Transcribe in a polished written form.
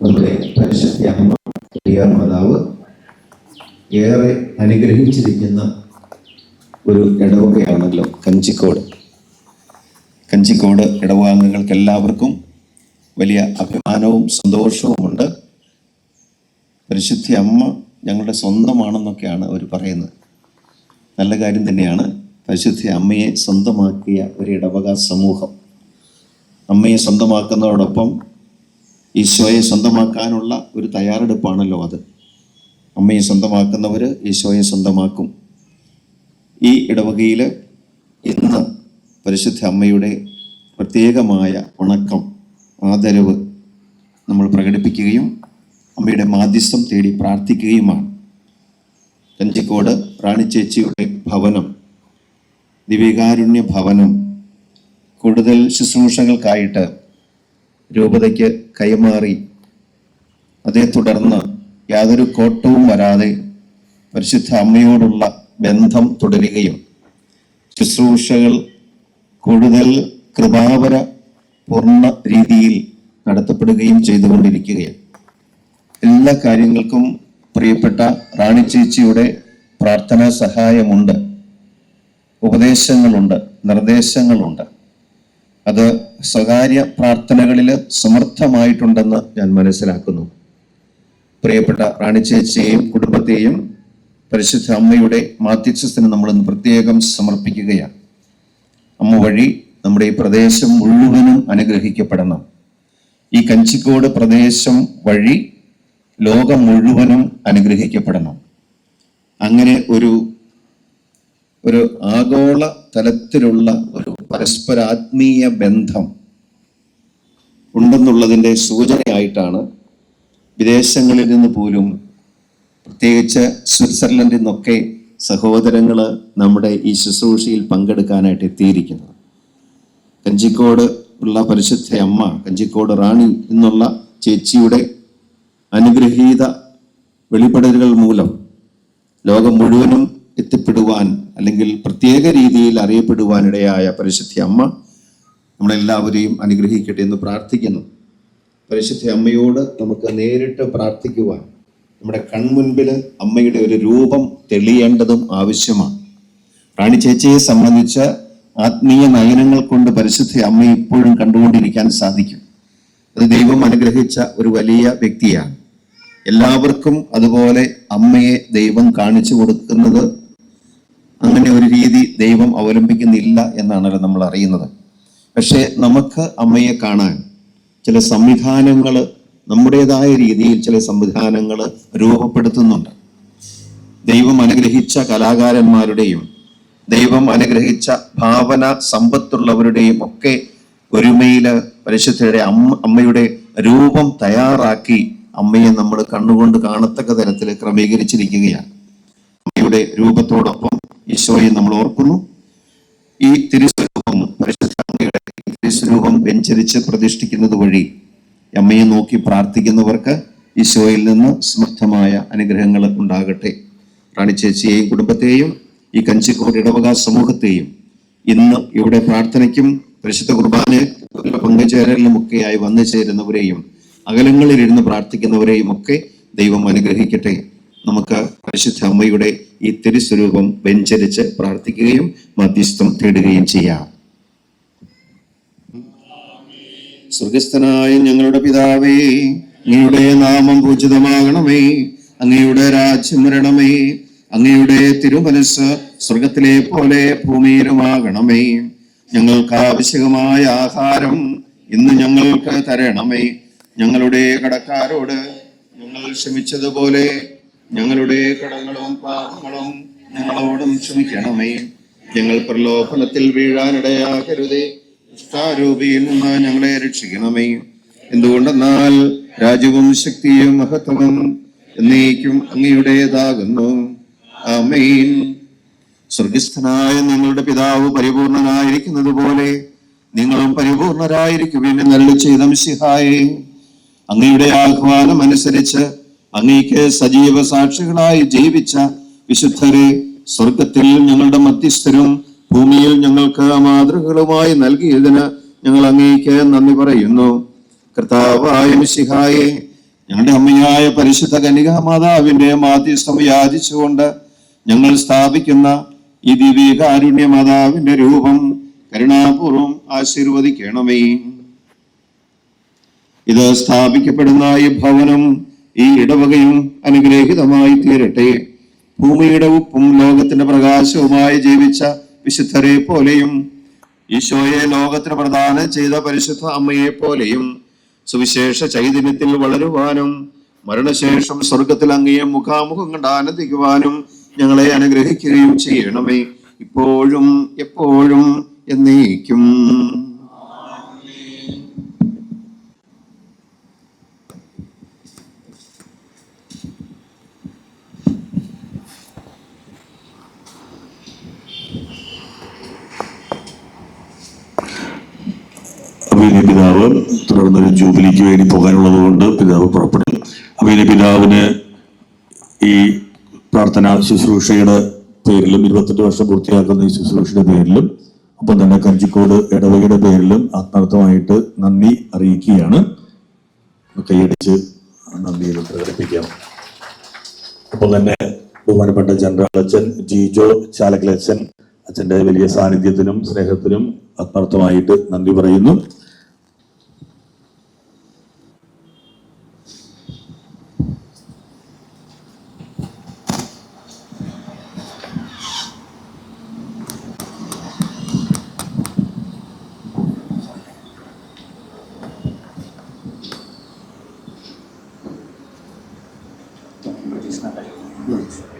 നമ്മുടെ പരിശുദ്ധ അമ്മ മാതാവ് ഏറെ അനുഗ്രഹിച്ചിരിക്കുന്ന ഒരു ഇടവകയാണല്ലോ കഞ്ചിക്കോട്. കഞ്ചിക്കോട് ഇടവകാംഗങ്ങൾക്ക് എല്ലാവർക്കും വലിയ അഭിമാനവും സന്തോഷവുമുണ്ട്. പരിശുദ്ധ അമ്മ ഞങ്ങളുടെ സ്വന്തമാണെന്നൊക്കെയാണ് അവർ പറയുന്നത്. നല്ല കാര്യം തന്നെയാണ്. പരിശുദ്ധ അമ്മയെ സ്വന്തമാക്കിയ ഒരു ഇടവക സമൂഹം, അമ്മയെ സ്വന്തമാക്കുന്നതോടൊപ്പം ഈശോയെ സ്വന്തമാക്കാനുള്ള ഒരു തയ്യാറെടുപ്പാണല്ലോ അത്. അമ്മയെ സ്വന്തമാക്കുന്നവർ ഈശോയെ സ്വന്തമാക്കും. ഈ ഇടവകയിൽ ഇന്ന് പരിശുദ്ധ അമ്മയുടെ പ്രത്യേകമായ വണക്കം, ആദരവ് നമ്മൾ പ്രകടിപ്പിക്കുകയും അമ്മയുടെ മാധ്യസ്ഥം തേടി പ്രാർത്ഥിക്കുകയുമാണ്. കഞ്ചിക്കോട് റാണിച്ചേച്ചിയുടെ ഭവനം, ദിവ്യകാരുണ്യ ഭവനം, കൂടുതൽ ശുശ്രൂഷകൾക്കായിട്ട് രൂപതയ്ക്ക് കൈമാറി അതേ തുടർന്ന് യാതൊരു കോട്ടവും വരാതെ പരിശുദ്ധ അമ്മയോടുള്ള ബന്ധം തുടരുകയും ശുശ്രൂഷകൾ കൂടുതൽ കൃപാവര പൂർണ്ണ രീതിയിൽ നടത്തപ്പെടുകയും ചെയ്തുകൊണ്ടിരിക്കുകയാണ്. എല്ലാ കാര്യങ്ങൾക്കും പ്രിയപ്പെട്ട റാണി ചേച്ചിയുടെ പ്രാർത്ഥനാ സഹായമുണ്ട്, ഉപദേശങ്ങളുണ്ട്, നിർദ്ദേശങ്ങളുണ്ട്. അത് സ്വകാര്യ പ്രാർത്ഥനകളിൽ സമർത്ഥമായിട്ടുണ്ടെന്ന് ഞാൻ മനസ്സിലാക്കുന്നു. പ്രിയപ്പെട്ട റാണി ചേച്ചിയെയും കുടുംബത്തെയും പരിശുദ്ധ അമ്മയുടെ മാധ്യസ്ഥത്തിന് നമ്മളിന്ന് പ്രത്യേകം സമർപ്പിക്കുകയാണ്. അമ്മ വഴി നമ്മുടെ ഈ പ്രദേശം മുഴുവനും അനുഗ്രഹിക്കപ്പെടണം. ഈ കഞ്ചിക്കോട് പ്രദേശം വഴി ലോകം മുഴുവനും അനുഗ്രഹിക്കപ്പെടണം. അങ്ങനെ ഒരു ആഗോള തലത്തിലുള്ള ഒരു പരസ്പരാത്മീയ ബന്ധം ഉണ്ടെന്നുള്ളതിൻ്റെ സൂചനയായിട്ടാണ് വിദേശങ്ങളിൽ നിന്ന് പോലും, പ്രത്യേകിച്ച് സ്വിറ്റ്സർലൻഡിൽ നിന്നൊക്കെ സഹോദരങ്ങൾ നമ്മുടെ ഈ ശുശ്രൂഷയിൽ പങ്കെടുക്കാനായിട്ട് എത്തിയിരിക്കുന്നത്. കഞ്ചിക്കോട് ഉള്ള പരിശുദ്ധ അമ്മ, കഞ്ചിക്കോട് റാണി എന്നുള്ള ചേച്ചിയുടെ അനുഗ്രഹീത വെളിപ്പെടലുകൾ മൂലം ലോകം മുഴുവനും എത്തിപ്പെടുവാൻ, അല്ലെങ്കിൽ പ്രത്യേക രീതിയിൽ അറിയപ്പെടുവാനിടയായ പരിശുദ്ധ അമ്മ നമ്മളെല്ലാവരെയും അനുഗ്രഹിക്കട്ടെ എന്ന് പ്രാർത്ഥിക്കുന്നു. പരിശുദ്ധ അമ്മയോട് നമുക്ക് നേരിട്ട് പ്രാർത്ഥിക്കുവാൻ നമ്മുടെ കൺമുൻപിൽ അമ്മയുടെ ഒരു രൂപം തെളിയേണ്ടതും ആവശ്യമാണ്. റാണി ചേച്ചിയെ സംബന്ധിച്ച് ആത്മീയ നയനങ്ങൾ കൊണ്ട് പരിശുദ്ധ അമ്മയെ ഇപ്പോഴും കണ്ടുകൊണ്ടിരിക്കാൻ സാധിക്കും. അത് ദൈവം അനുഗ്രഹിച്ച ഒരു വലിയ വ്യക്തിയാണ്. എല്ലാവർക്കും അതുപോലെ അമ്മയെ ദൈവം കാണിച്ചു കൊടുക്കുന്നത്, അങ്ങനെ ഒരു രീതി ദൈവം അവലംബിക്കുന്നില്ല എന്നാണല്ലോ നമ്മൾ അറിയുന്നത്. പക്ഷെ നമുക്ക് അമ്മയെ കാണാൻ ചില സംവിധാനങ്ങൾ, നമ്മുടേതായ രീതിയിൽ ചില സംവിധാനങ്ങൾ രൂപപ്പെടുത്തുന്നുണ്ട്. ദൈവം അനുഗ്രഹിച്ച കലാകാരന്മാരുടെയും ദൈവം അനുഗ്രഹിച്ച ഭാവന സമ്പത്തുള്ളവരുടെയും ഒക്കെ ഒരുമയില് പരിശുദ്ധയുടെ അമ്മയുടെ രൂപം തയ്യാറാക്കി അമ്മയെ നമ്മൾ കണ്ണുകൊണ്ട് കാണത്തക്ക തരത്തിൽ ക്രമീകരിച്ചിരിക്കുകയാണ്. അമ്മയുടെ രൂപത്തോടൊപ്പം ഈശോയെ നമ്മൾ ഓർക്കുന്നു. ഈ തിരുസ്വരൂപം, പരിശുദ്ധ അമ്മയുടെ തിരുസ്വരൂപം വെഞ്ചരിച്ച് പ്രതിഷ്ഠിക്കുന്നത് വഴി അമ്മയെ നോക്കി പ്രാർത്ഥിക്കുന്നവർക്ക് ഈശോയിൽ നിന്ന് സമർത്ഥമായ അനുഗ്രഹങ്ങൾ ഉണ്ടാകട്ടെ. റാണി ചേച്ചിയെയും കുടുംബത്തെയും ഈ കഞ്ചിക്കോട് ഇടവക സമൂഹത്തെയും ഇന്ന് ഇവിടെ പ്രാർത്ഥനയ്ക്കും പരിശുദ്ധ കുർബാനയിൽ പങ്കുചേരലിലും ഒക്കെയായി വന്നു ചേരുന്നവരെയും അകലങ്ങളിലിരുന്ന് പ്രാർത്ഥിക്കുന്നവരെയും ഒക്കെ ദൈവം അനുഗ്രഹിക്കട്ടെ. നമുക്ക് പരിശുദ്ധ അമ്മയുടെ ഈ തിരുസ്വരൂപം വെഞ്ചരിച്ച് പ്രാർത്ഥിക്കുകയും മധ്യസ്ഥം തേടുകയും ചെയ്യാം. സ്വർഗസ്ഥനായ ഞങ്ങളുടെ പിതാവേ, അങ്ങയുടെ നാമം പൂജിതമാകണമേ, അങ്ങയുടെ രാജ്യം വരണമേ, അങ്ങയുടെ തിരുമനസ്സ് സ്വർഗത്തിലെ പോലെ ഭൂമിയിലുമാകണമേ. ഞങ്ങൾക്ക് ആവശ്യമായ ആഹാരം ഇന്ന് ഞങ്ങൾക്ക് തരണമേ. ഞങ്ങളുടെ കടക്കാരോട് ഞങ്ങൾ ക്ഷമിച്ചതുപോലെ ഞങ്ങളുടെ കടങ്ങളും പാപങ്ങളും ഞങ്ങളോടും ക്ഷമിക്കണമേ. ഞങ്ങൾ പ്രലോഭനത്തിൽ വീഴാനിടയാകരുതേ, ദുഷ്ടാരൂപിയിൽ നിന്ന് ഞങ്ങളെ രക്ഷിക്കണമേ. എന്തുകൊണ്ടെന്നാൽ രാജ്യവും ശക്തിയും മഹത്വവും എന്നേക്കും അങ്ങയുടേതാകുന്നു. ആമേൻ. സ്വർഗസ്ഥനായ നിങ്ങളുടെ പിതാവ് പരിപൂർണനായിരിക്കുന്നത് പോലെ നിങ്ങളും പരിപൂർണരായിരിക്കുവിൻ എന്നരുളി ചെയ്ത മിശിഹായേ, അങ്ങയുടെ ആഹ്വാനം അനുസരിച്ച് അങ്ങേക്ക് സജീവ സാക്ഷികളായി ജീവിച്ച വിശുദ്ധരെ സ്വർഗത്തിൽ ഞങ്ങളുടെ മധ്യസ്ഥരും ഭൂമിയിൽ ഞങ്ങൾക്ക് മാതൃകകളുമായി നൽകിയതിന് ഞങ്ങൾ അങ്ങേക്ക് നന്ദി പറയുന്നു. കർത്താവായ മിശിഹായേ, ഞങ്ങളുടെ അമ്മയായ പരിശുദ്ധ കന്യകാ മാതാവിന്റെ മാധ്യസ്ഥം യാചിച്ചുകൊണ്ട് ഞങ്ങൾ സ്ഥാപിക്കുന്ന ഈ ദിവ്യകാരുണ്യ മാതാവിന്റെ രൂപം കരുണാപൂർവം ആശീർവദിക്കണമേ. ഇത് സ്ഥാപിക്കപ്പെടുന്ന ഈ ഭവനം, ഈ ഇടവകയും അനുഗ്രഹീതമായി തീരട്ടെ. ഭൂമിയുടെ ഉപ്പും ലോകത്തിന്റെ പ്രകാശവുമായി ജീവിച്ച വിശുദ്ധരെ പോലെയും ഈശോയെ ലോകത്തിന് പ്രദാനം ചെയ്ത പരിശുദ്ധ അമ്മയെ പോലെയും സുവിശേഷ ചൈതന്യത്തിൽ വളരുവാനും മരണശേഷം സ്വർഗത്തിൽ അങ്ങയെ മുഖാമുഖം കണ്ട് ആനന്ദിക്കുവാനും ഞങ്ങളെ അനുഗ്രഹിക്കുകയും ചെയ്യണമേ, ഇപ്പോഴും എപ്പോഴും എന്നേക്കും. പിതാവ് തുടർന്നൊരു ജൂബിലിക്ക് വേണ്ടി പോകാനുള്ളത് കൊണ്ട് പിതാവ് പുറപ്പെടും. അഭിനയ പിതാവിന് ഈ പ്രാർത്ഥനാ ശുശ്രൂഷയുടെ പേരിലും 28 വർഷം പൂർത്തിയാക്കുന്ന ഈ ശുശ്രൂഷയുടെ പേരിലും ഒപ്പം തന്നെ കഞ്ചിക്കോട് ഇടവകയുടെ പേരിലും ആത്മാർത്ഥമായിട്ട് നന്ദി അറിയിക്കുകയാണ്. കൈയടിച്ച് നന്ദി പ്രകടിപ്പിക്കാം. ഒപ്പം തന്നെ ബഹുമാനപ്പെട്ട ജനറൽ അച്ഛൻ ജിജോ ചാലക്കലച്ഛൻ അച്ഛൻ്റെ വലിയ സാന്നിധ്യത്തിനും സ്നേഹത്തിനും ആത്മാർത്ഥമായിട്ട് നന്ദി പറയുന്നു. It's not like